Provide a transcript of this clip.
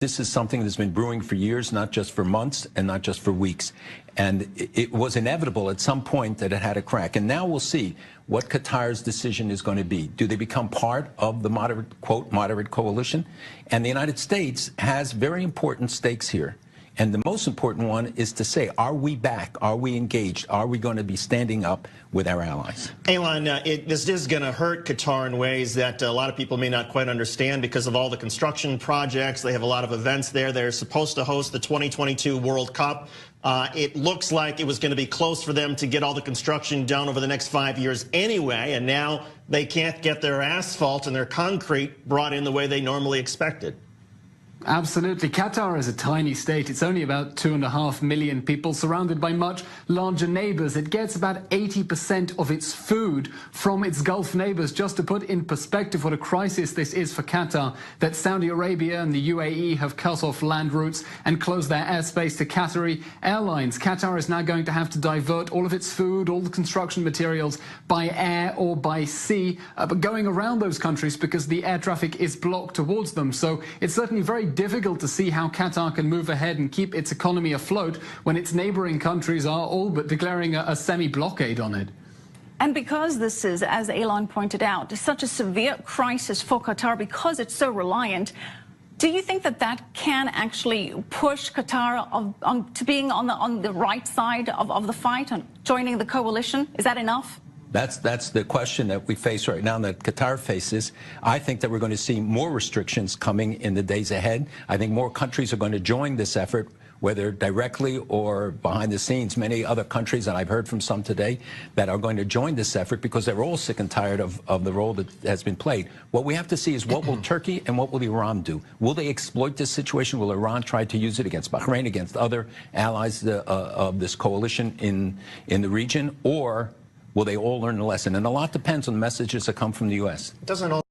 This is something that's been brewing for years, not just for months and not just for weeks. And it was inevitable at some point that it had a crack. And now we'll see what Qatar's decision is going to be. Do they become part of the moderate, quote, moderate coalition? And the United States has very important stakes here. And the most important one is to say, are we back? Are we engaged? Are we going to be standing up with our allies? Elon, this is going to hurt Qatar in ways that a lot of people may not quite understand because of all the construction projects. They have a lot of events there. They're supposed to host the 2022 World Cup. It looks like it was going to be close for them to get all the construction done over the next 5 years anyway, and now they can't get their asphalt and their concrete brought in the way they normally expected. Absolutely. Qatar is a tiny state. It's only about 2.5 million people, surrounded by much larger neighbors. It gets about 80% of its food from its Gulf neighbors. Just to put in perspective what a crisis this is for Qatar, that Saudi Arabia and the UAE have cut off land routes and closed their airspace to Qatari airlines. Qatar is now going to have to divert all of its food, all the construction materials by air or by sea, but going around those countries because the air traffic is blocked towards them. So it's certainly very difficult to see how Qatar can move ahead and keep its economy afloat when its neighboring countries are all but declaring a semi-blockade on it. And because this is, as Elon pointed out, such a severe crisis for Qatar because it's so reliant, do you think that that can actually push Qatar to being on the right side of the fight and joining the coalition? Is that enough? That's the question that we face right now, that Qatar faces. I think that we're going to see more restrictions coming in the days ahead. I think more countries are going to join this effort, whether directly or behind the scenes. Many other countries, and I've heard from some today, that are going to join this effort because they're all sick and tired of the role that has been played. What we have to see is what will Turkey and what will Iran do? Will they exploit this situation? Will Iran try to use it against Bahrain, against other allies of this coalition in the region? Or will they all learn a lesson? And a lot depends on the messages that come from the U.S. Doesn't